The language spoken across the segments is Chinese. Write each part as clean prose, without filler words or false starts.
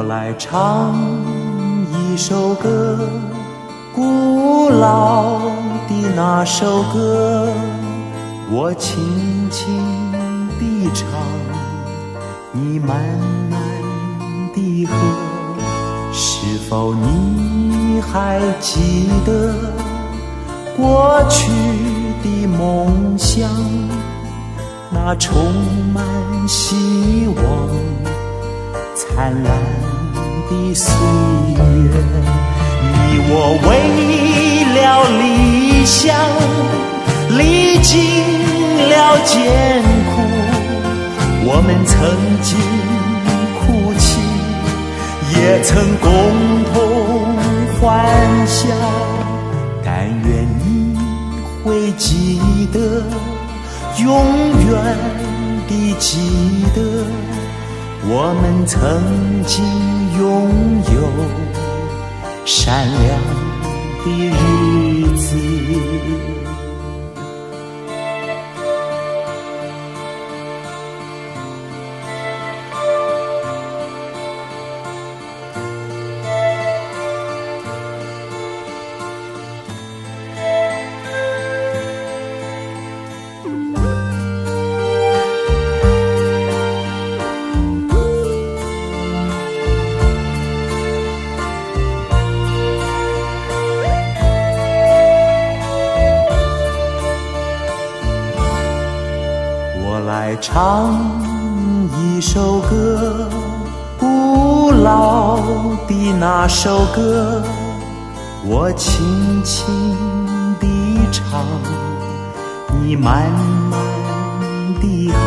我来唱一首歌，古老的那首歌，我轻轻地唱，你慢慢地和。是否你还记得过去的梦想，那充满希望灿烂的岁月？你我为了理想历经了艰苦，我们曾经哭泣，也曾共同欢笑。但愿你会记得，永远地记得，我们曾经拥有闪亮的日子。唱一首歌，古老的那首歌，我轻轻地唱，你慢慢地和。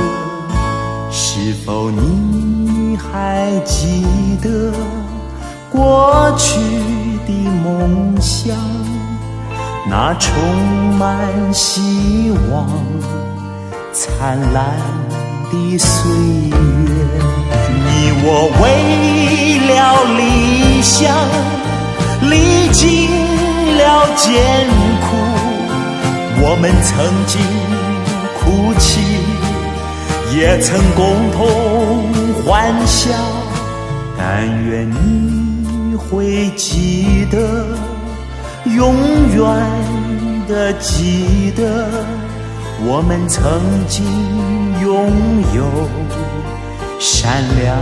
是否你还记得过去的梦想，那充满希望灿烂的岁月？你我为了理想历经了艰苦，我们曾经哭泣，也曾共同欢笑。但愿你会记得，永远地记得，我们曾经拥有闪亮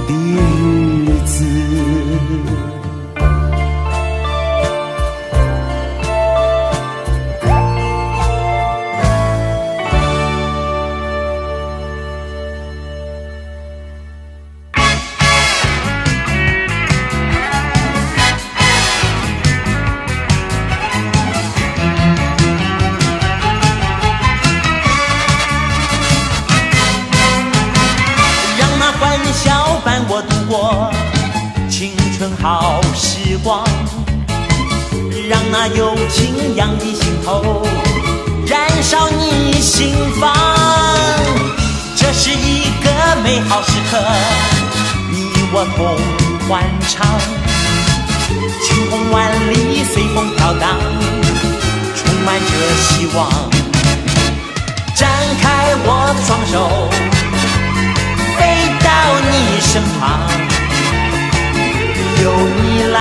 的日子。我度过青春好时光，让那有情洋溢心头，燃烧你心房。这是一个美好时刻，你我共欢唱，晴空万里随风飘荡，充满着希望。展开我的双手，到你身旁，有你来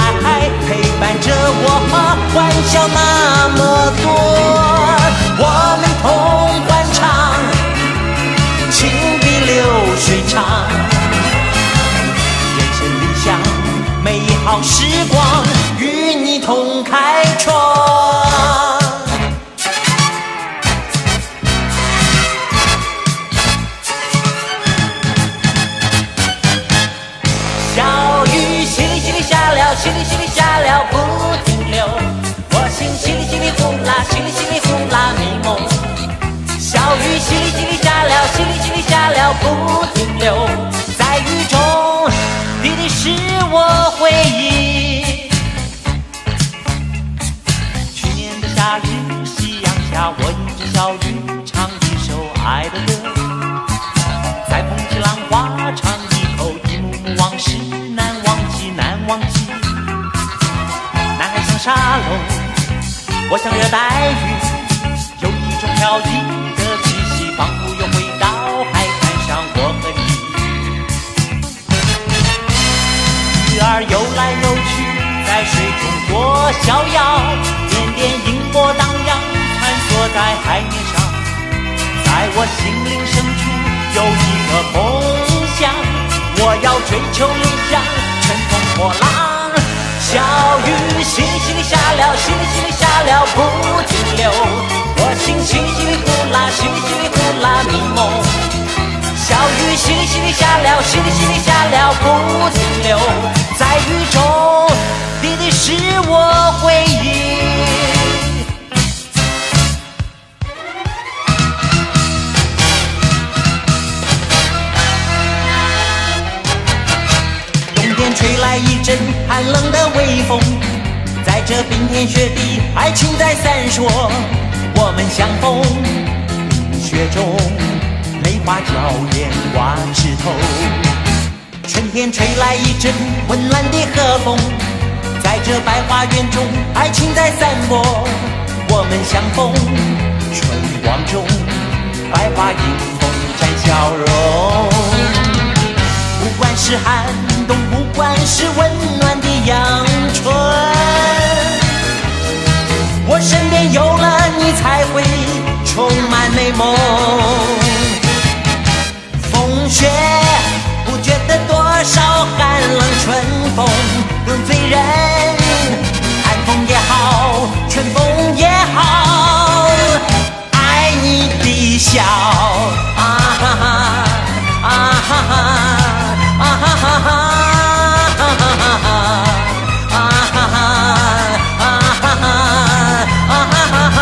陪伴着我，欢笑那么多，我们同欢唱，情比流水长，人生理想美好时光，与你同开创。淅沥淅沥下了不停留，我心淅沥淅沥呼啦，淅沥淅沥呼啦迷蒙。小雨淅沥淅沥下了，淅沥淅沥下了不停留，在雨中滴滴是我回忆。去年的夏日，夕阳下，我迎着小雨唱一首爱的歌，在风起浪花唱一口，一幕幕往事难忘记，难忘记。沙漏，我像热带雨，有一种飘逸的气息，仿佛又回到海滩上，我和你。儿游来游去，在水中多逍遥，点点银波荡漾，穿梭在海面上。在我心灵深处有一个梦想，我要追求理想，乘风破浪。小雨淅沥淅沥下了，淅沥淅沥下了不停留，我心淅沥淅沥呼啦，淅沥淅沥呼啦迷蒙。小雨淅沥淅沥下了，淅沥淅沥下了不停留，在雨中滴滴是我回忆。冬天吹来一阵寒冷的微风，在这冰天雪地，爱情在闪烁，我们相逢雪中梅花娇艳挂枝头。春天吹来一阵温暖的和风，在这百花园中，爱情在散播，我们相逢春光中，百花迎风展笑容。不管是寒冬，不管是温暖的阳春，我身边有了你才会充满美梦。风雪不觉得多少寒冷，春风更醉人，寒风也好，春风也好，爱你的笑啊哈哈啊哈哈啊哈哈啊哈哈啊哈哈啊哈哈啊哈哈。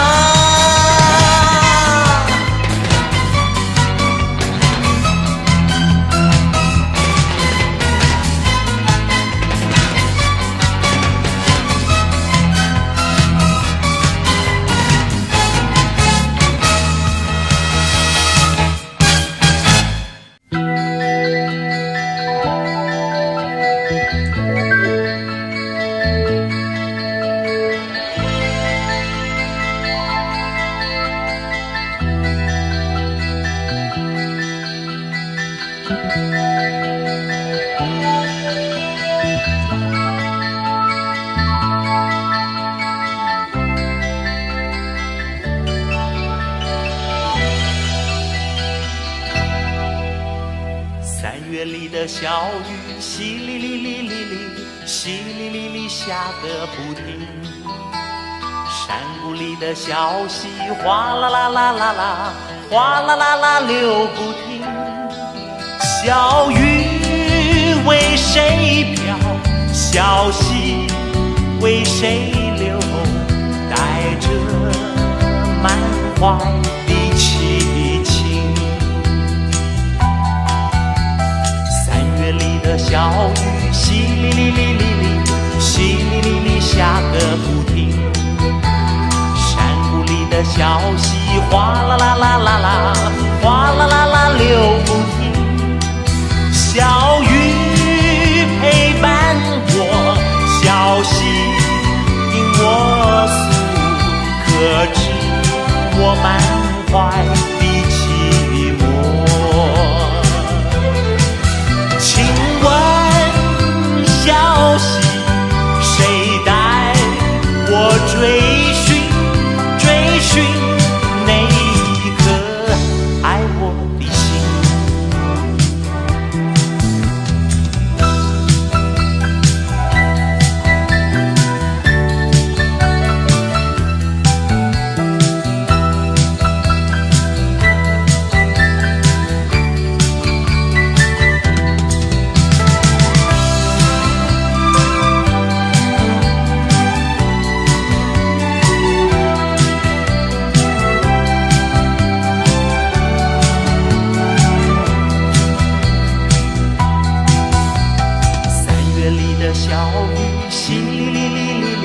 3月里的小雨，淅沥沥沥沥沥，淅沥沥沥下个不停。山谷里的小溪，哗啦啦啦啦啦，哗啦啦啦流不停。小雨为谁飘？小溪为谁流？带着满怀的凄情。3月里的小雨，淅沥沥沥沥沥，淅沥沥沥下个不停。山谷里的小溪，哗啦啦啦啦啦，哗啦啦啦流不停。小雨陪伴我，小溪听我诉，可知我满怀的寂寞。请问小溪，谁带我追寻那一颗爱我的心？小雨淅沥沥沥沥沥，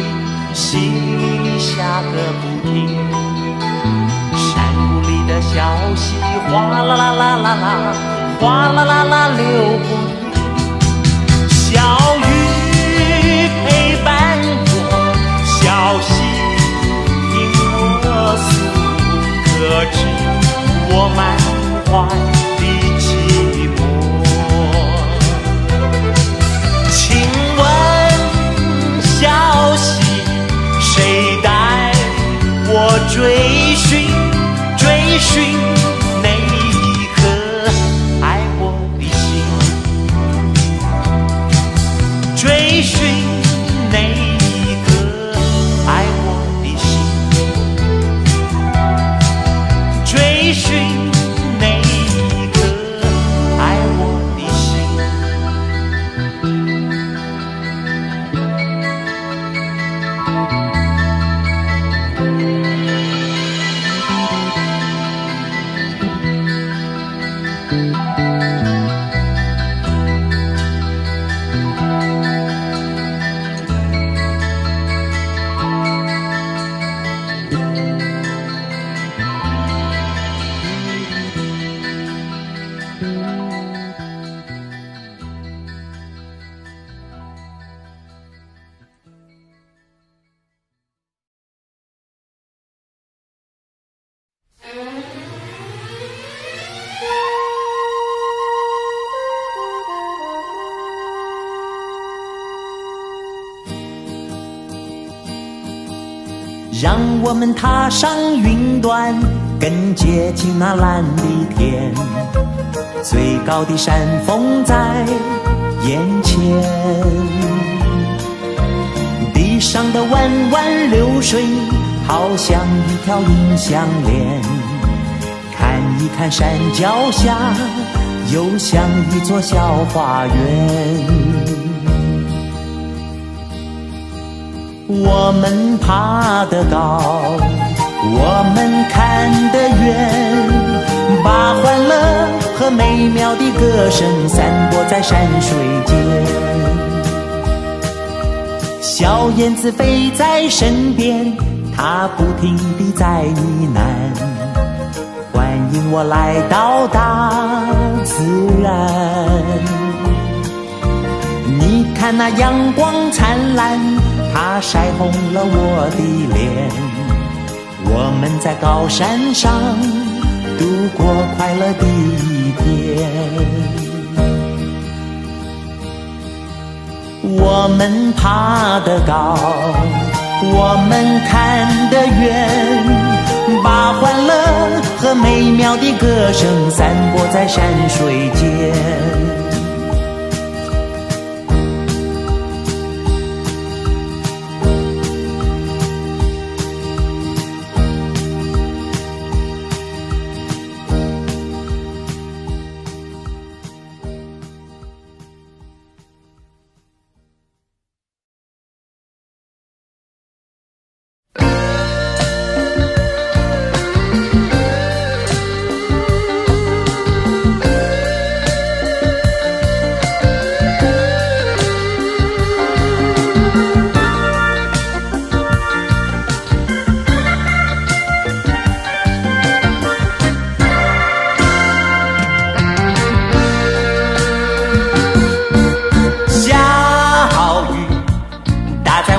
淅沥沥沥下个不停。山谷里的小溪，哗啦啦啦啦啦，哗啦啦啦流不停。小雨陪伴我，小溪听我诉，可知我满怀的寂寞。请问让我们踏上云端，更接近那蓝的天。最高的山峰在眼前，地上的弯弯流水好像一条银项链，看一看山脚下又像一座小花园。我们爬得高，我们看得远，把欢乐和美妙的歌声散播在山水间。小燕子飞在身边，它不停地在呢喃，欢迎我来到大自然。你看那阳光灿烂，它晒红了我的脸。我们在高山上度过快乐的一天。我们爬得高，我们看得远，把欢乐和美妙的歌声散播在山水间。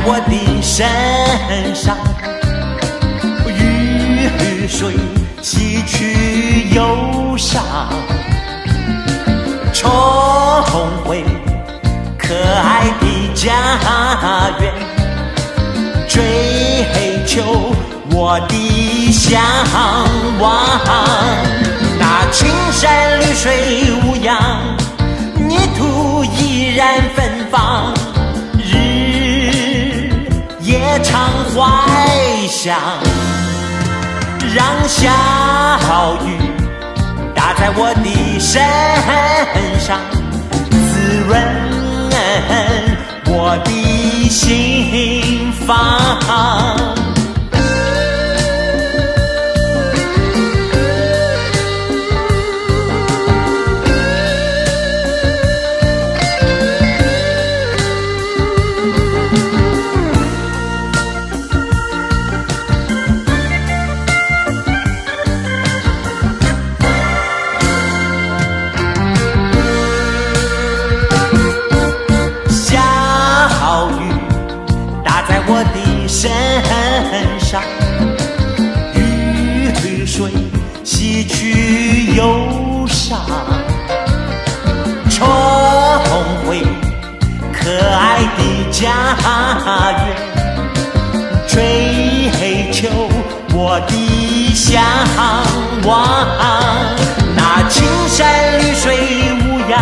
我的身上，雨水洗去忧伤，重回可爱的家园，追求我的向往。那青山绿水无恙，泥土依然芬芳，夜唱怀想，让小雨打在我的身上，滋润我的心房。我的身上，雨水洗去忧伤，重回可爱的家园，追求我的向往。那青山绿水无恙，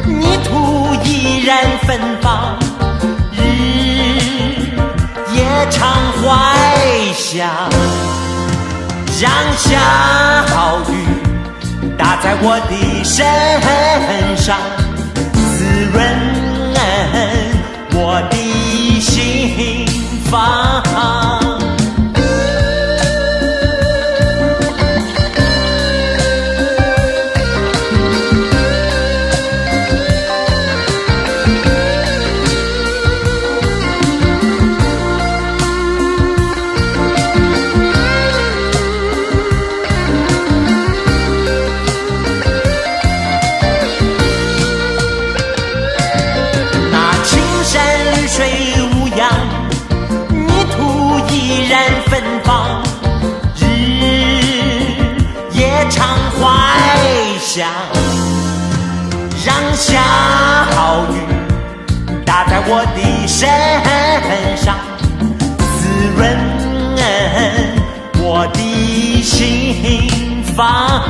泥土依然芬芳，夜唱怀想，让小雨打在我的身上，滋润我的心房。芬芳，夜唱怀想，让小雨打在我的身上，滋润房。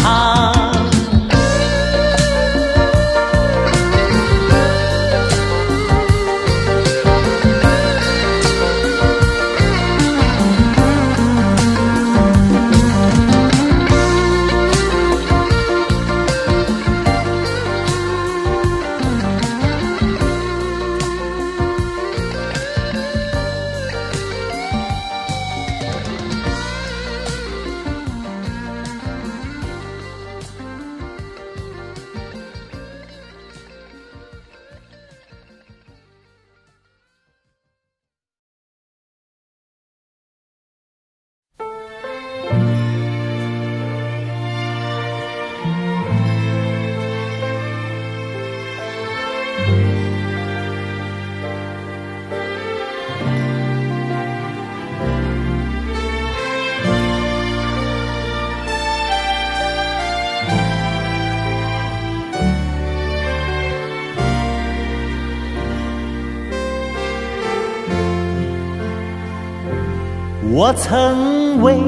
我曾为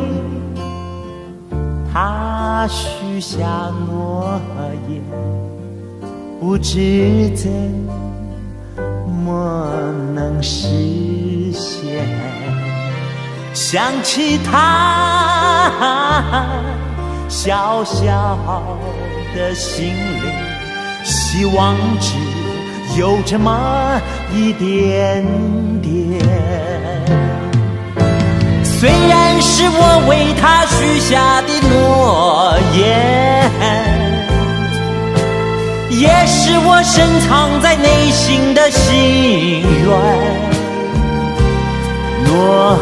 他许下诺言，不知怎么能实现。想起他小小的心灵，希望只有这么一点点。虽然是我为他许下的诺言，也是我深藏在内心的心愿。诺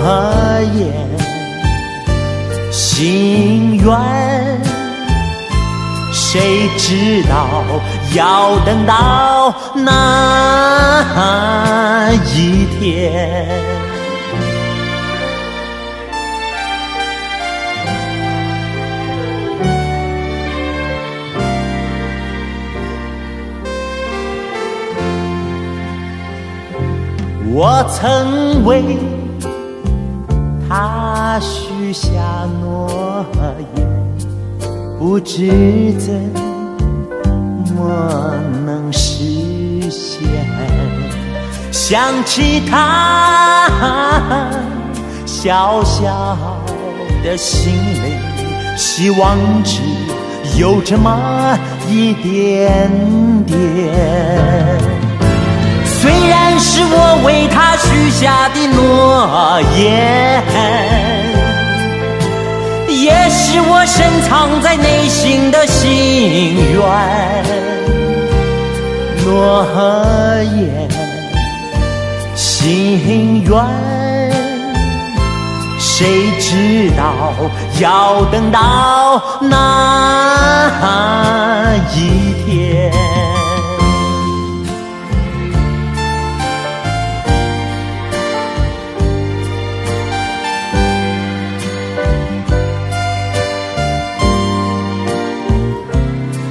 言，心愿，谁知道要等到哪一天？我曾为他许下诺言，不知怎么能实现。想起他小小的心里，希望只有这么一点点。虽然是我为他许下的诺言，也是我深藏在内心的心愿。诺言，心愿，谁知道要等到哪一天？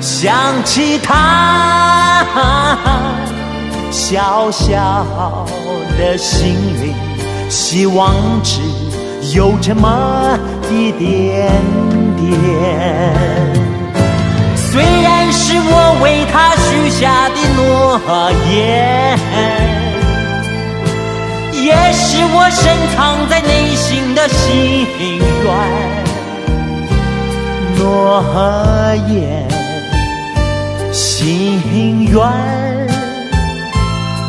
想起他小小的心灵，希望只有这么一点点。虽然是我为他许下的诺言，也是我深藏在内心的心愿。诺言，心愿，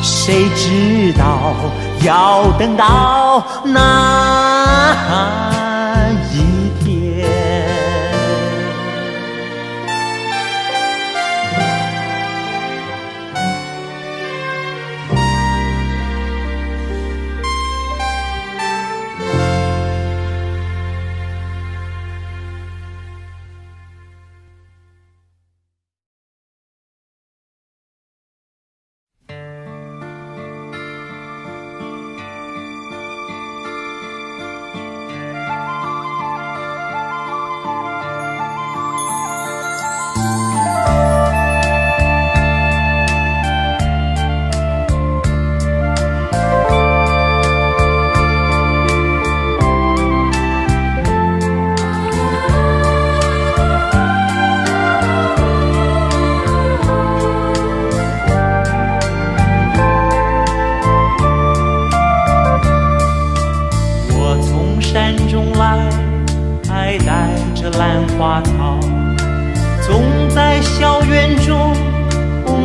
谁知道要等到哪一天？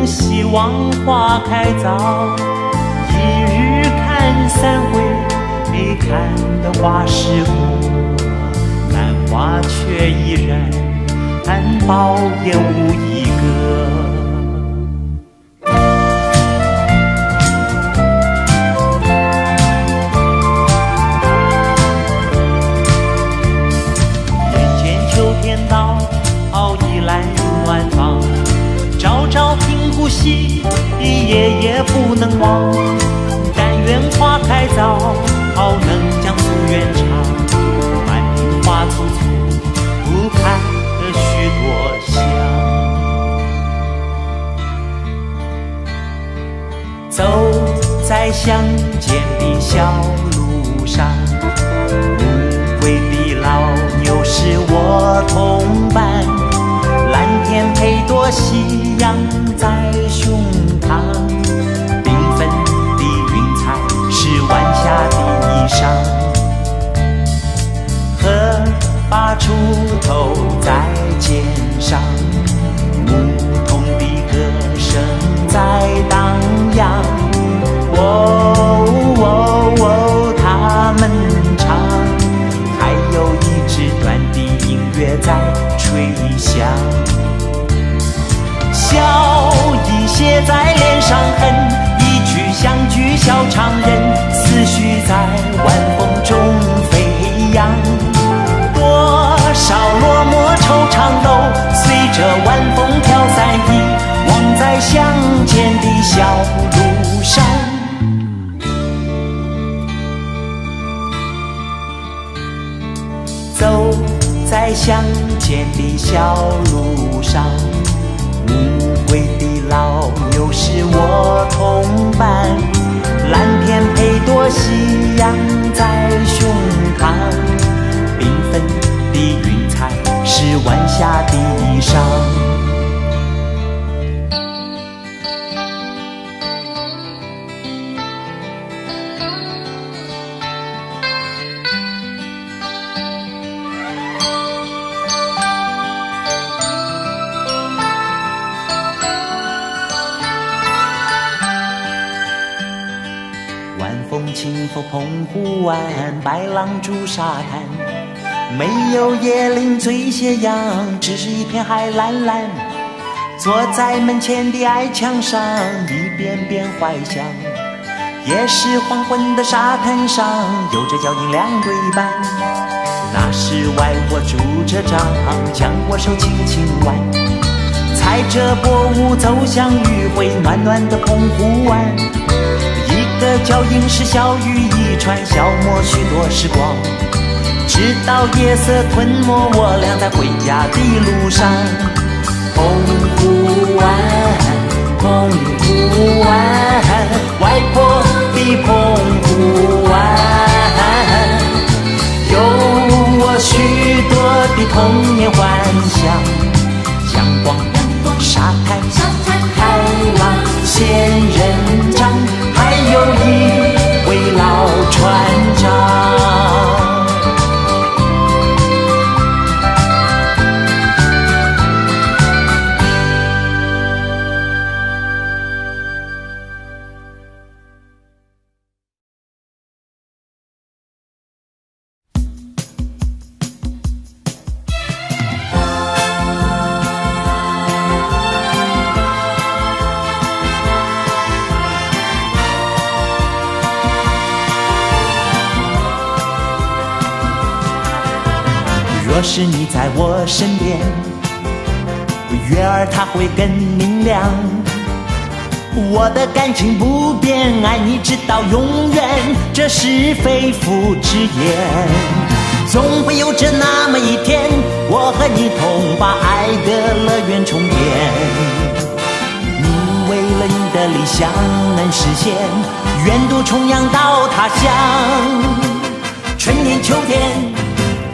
希望花开早，一日看三回，没看的花时过，兰花却依然苞也无一个。眼见秋天到，倚栏暖房，朝朝频顾惜，夜夜不能忘。但愿花开早，能将夙愿长。满庭花簇簇，不开了许多香。走在乡间的小路上，乌龟的老牛是我同伴。蓝天配朵夕阳在胸膛，缤纷的云彩是晚霞的衣裳。河把锄头在肩上，牧童的歌声在荡漾。他们唱，还有一支短的音乐在吹响。笑意写在脸上痕，一曲相聚笑常人，思绪在晚风中飞扬。多少落寞惆怅都随着晚风飘散逸，望在乡间的小路上。走在乡间的小路上，乌龟的老牛是我同伴。蓝天配朵夕阳在胸膛，缤纷的云彩是晚霞的衣裳。晚风轻拂澎湖湾，白浪逐沙滩，没有椰林醉斜阳，只是一片海蓝蓝。坐在门前的矮墙上，一遍遍怀想。也是黄昏的沙滩上，有着脚印两对半。那时外我拄着杖，将我手轻轻挽，踩着薄雾走向余晖暖暖的澎湖湾。一个脚印是小雨一串，消磨许多时光，直到夜色吞没我俩在回家的路上。澎湖湾，澎湖湾，外婆的澎湖湾，有我许多的童年幻想。阳光，沙滩，海浪，仙人掌，还有一位老船长。若是你在我身边，月儿它会更明亮。我的感情不变，爱你直到永远，这是肺腑之言。总会有着那么一天，我和你同把爱的乐园重建。你为了你的理想能实现，远渡重洋到他乡。春天秋天，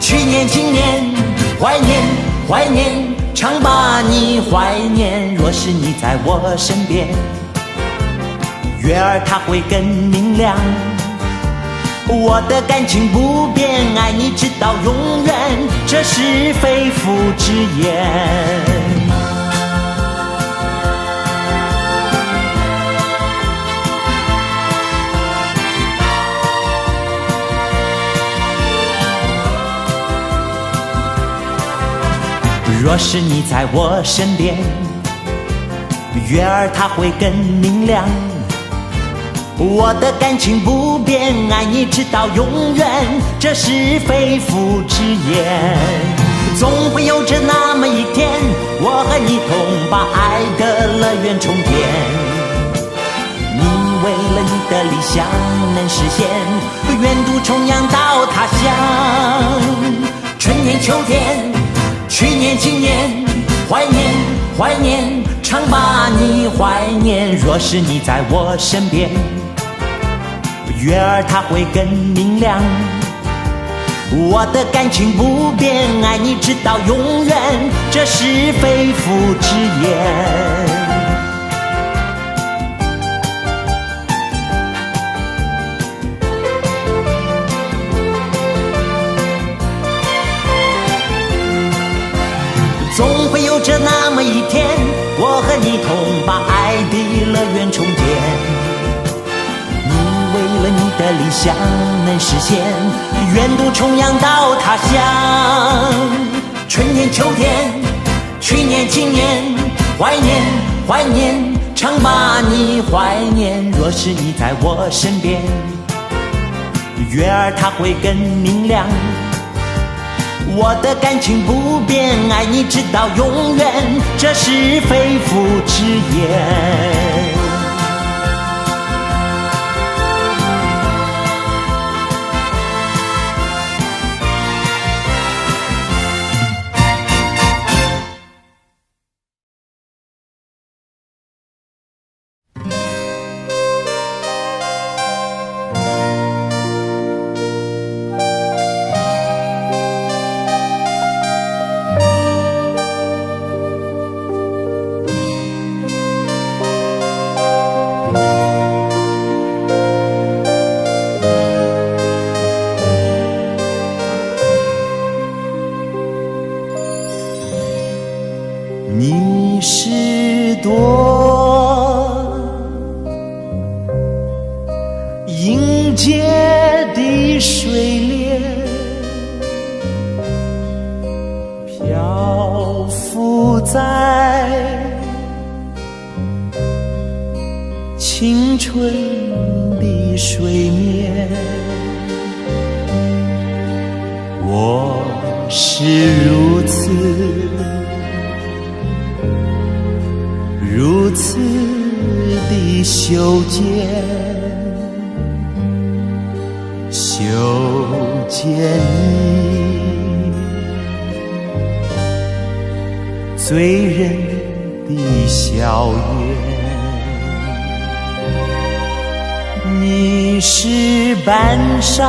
去年今年，怀念怀念，常把你怀念。若是你在我身边，月儿它会更明亮。我的感情不变，爱你直到永远，这是肺腑之言。若是你在我身边，月儿它会更明亮。我的感情不变，爱你直到永远，这是肺腑之言。总会有着那么一天，我和你同把爱的乐园重建。你为了你的理想能实现，远渡重洋到他乡。春天秋天，去年今年，怀念怀念，常把你怀念。若是你在我身边，月儿它会更明亮。我的感情不变，爱你直到永远，这是肺腑之言。总会有着那么一天，我和你同把爱的乐园重建。为了你的理想能实现，远渡重洋到他乡。春天秋天，去年今年，怀念怀念，常把你怀念。若是你在我身边，月儿它会更明亮。我的感情不变，爱你直到永远，这是肺腑之言。你是朵迎接的水莲，漂浮在青春的水面。我是如此的修剪，修剪你醉人的笑颜。你是板上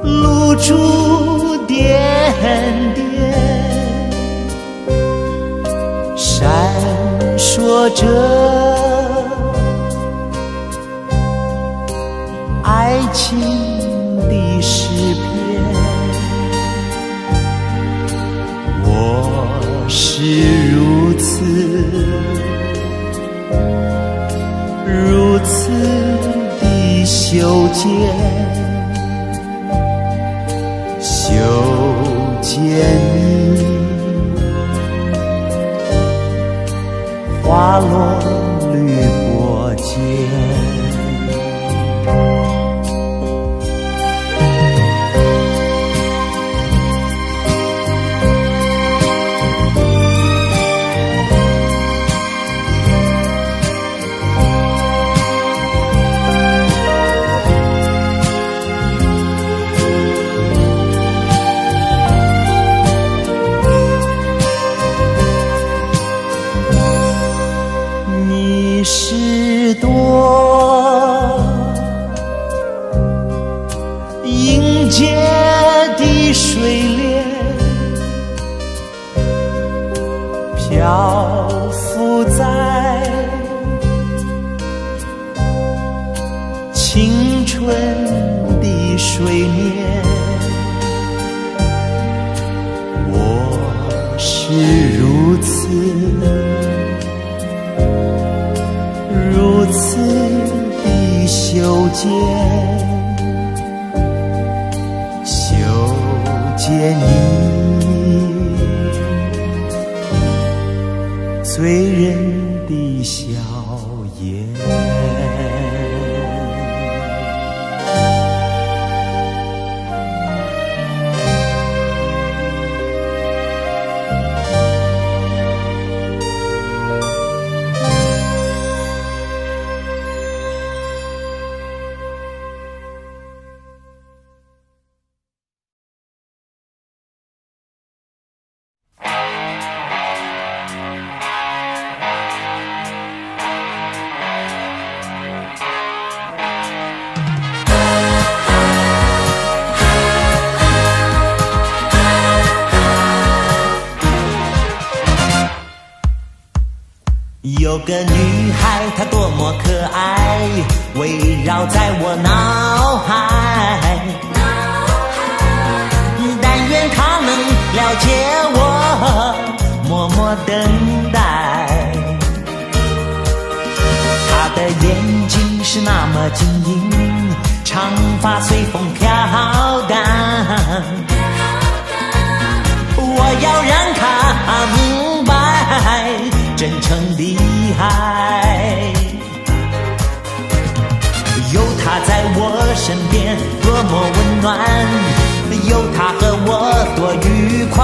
露珠点点，闪烁着爱情的诗篇。我是如此的修剪，修剪你花落绿波间。你是朵迎接的水莲，漂浮在青春的水面。我是如此的修剪，修剪醉人的笑颜。有个女孩，她多么可爱，围绕在我脑海。但愿她能了解我，默默等待。她的眼睛是那么晶莹，长发随风飘荡。我要让她明白真诚的爱，有他在我身边多么温暖，有他和我多愉快，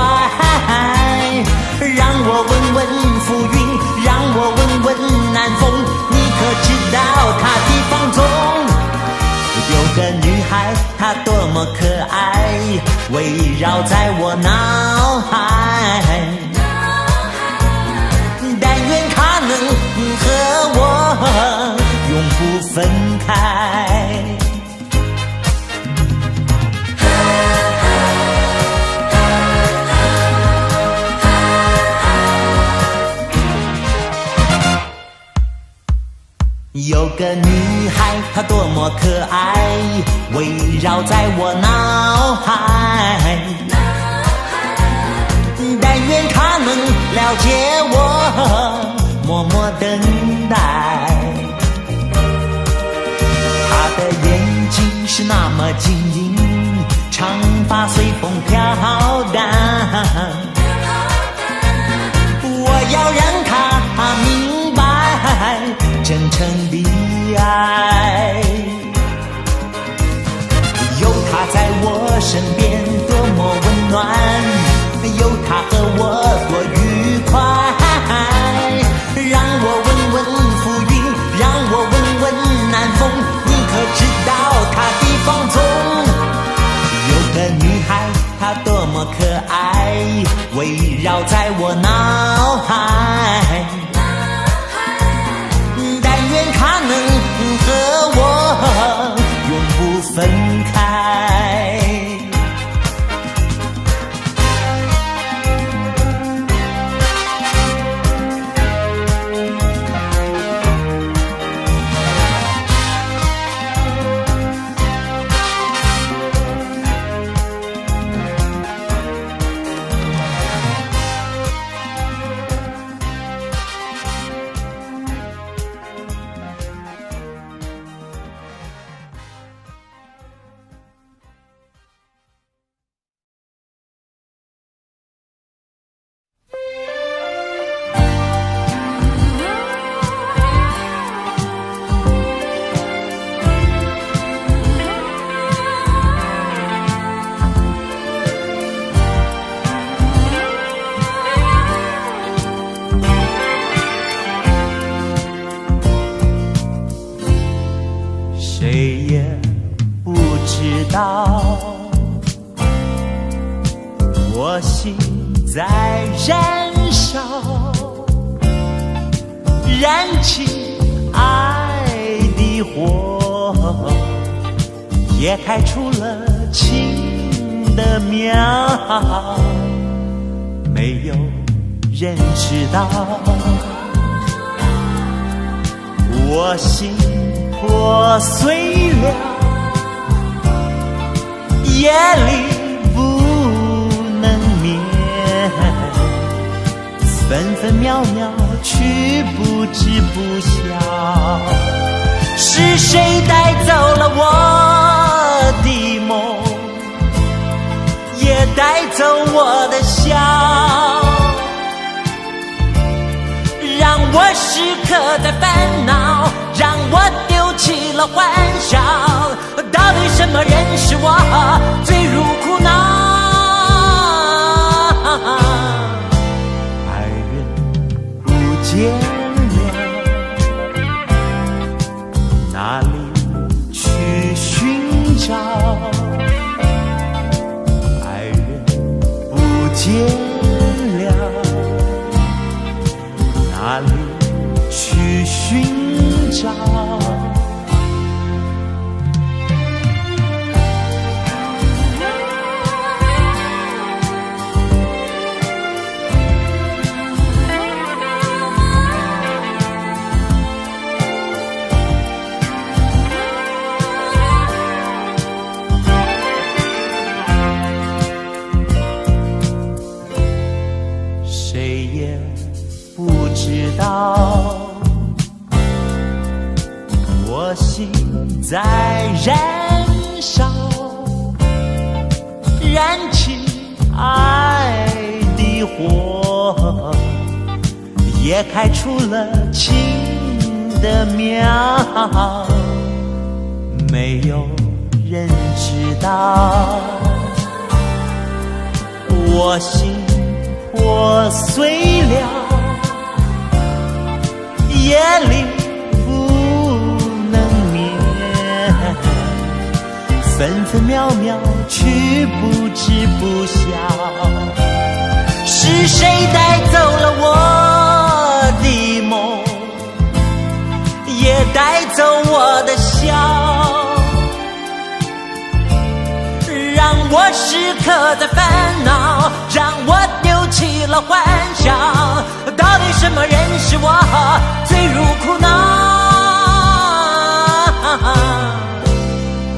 让我闻闻浮云，让我闻闻南风，你可知道他的放纵？有个女孩，她多么可爱，围绕在我脑海。能和我永不分开。有个女孩，她多么可爱，围绕在我脑海。但愿她能了解我，默默等待。她的眼睛是那么晶莹，长发随风飘荡。我要让她明白真诚的爱，有她在我身边多么温暖，有她和我多愉快。让我闻闻浮云，让我闻闻南风，你可知道她的放纵？有个女孩，她多么可爱，围绕在我脑海。但愿她能和我永不分开。我心在燃烧，燃起爱的火，也开出了情的苗，没有人知道我心破碎了，夜里不能眠，分分秒秒去不知不晓，是谁带走了我的梦，也带走我的笑，刻在烦恼，让我丢弃了欢笑。到底什么人使我坠入苦恼？爱人不见了，哪里去寻找？爱人不见了，哪里去寻找？谁也不知道，我心在燃烧，燃起爱的火，也开出了情的苗。没有人知道，我心破碎了，夜里不能眠，分分秒秒去不知不晓。是谁带走了我的梦，也带走我的笑，让我时刻在烦恼，让我丢弃了欢笑。到底什么人使我坠入苦恼？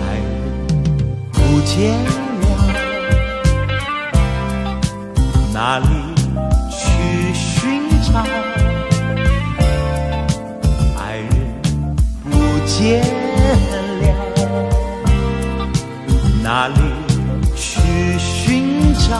爱人不见了，哪里去寻找？爱人不见了，哪里去寻找？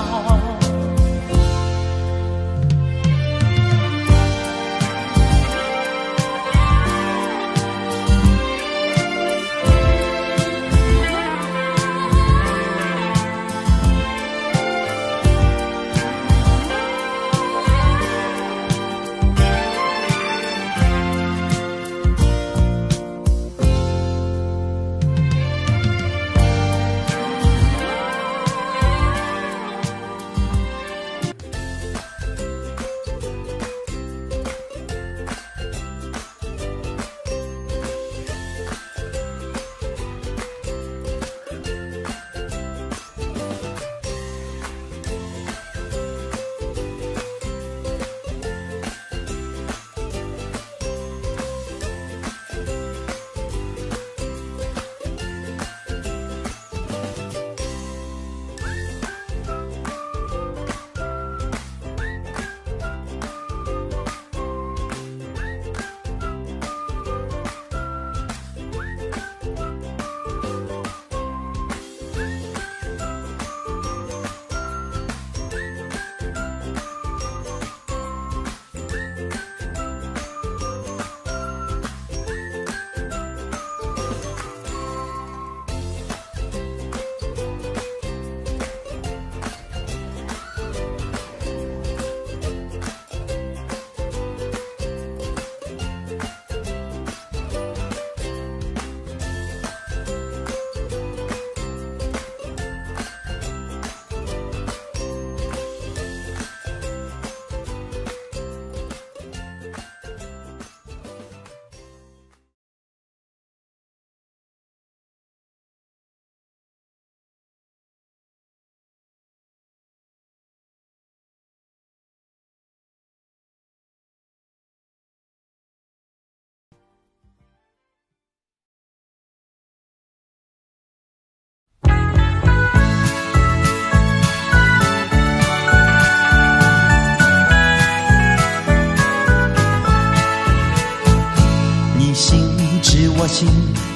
我心，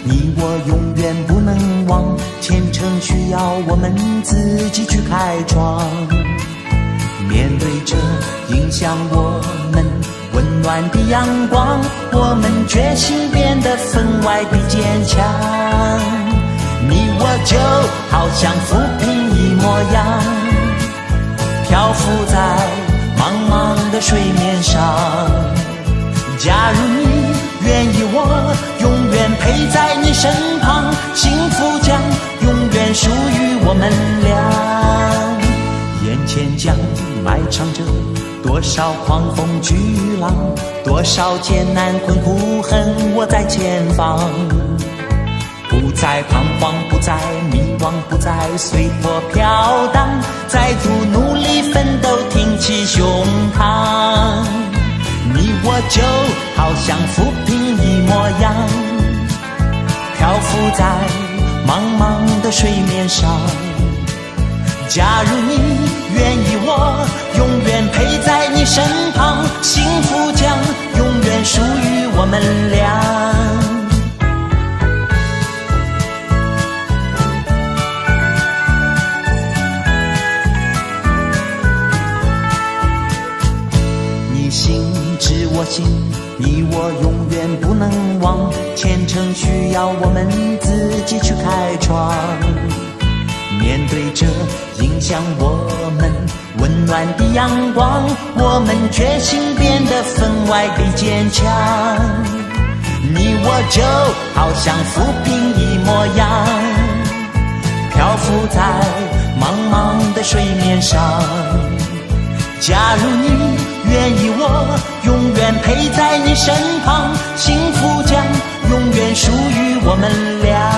你我永远不能忘，前程需要我们自己去开创。面对着影响我们温暖的阳光，我们决心变得分外的坚强。你我就好像浮萍一模样，漂浮在茫茫的水面上。假如你愿意，我永远陪在你身旁，幸福将永远属于我们俩。眼前将埋藏着多少狂风巨浪，多少艰难困苦恨我在前方。不再彷徨，不再迷惘，不再随波飘荡，再度努力奋斗，挺起胸膛。你我就好像浮萍一模样，漂浮在茫茫的水面上。假如你愿意，我永远陪在你身旁，幸福将永远属于我们俩。你心知我心，你我永远不能忘，前程需要我们自己去开创。面对着影响我们温暖的阳光，我们决心变得分外的坚强。你我就好像浮萍一模样，漂浮在茫茫的水面上。假如你愿意，我永远陪在你身旁，幸福将永远属于我们俩。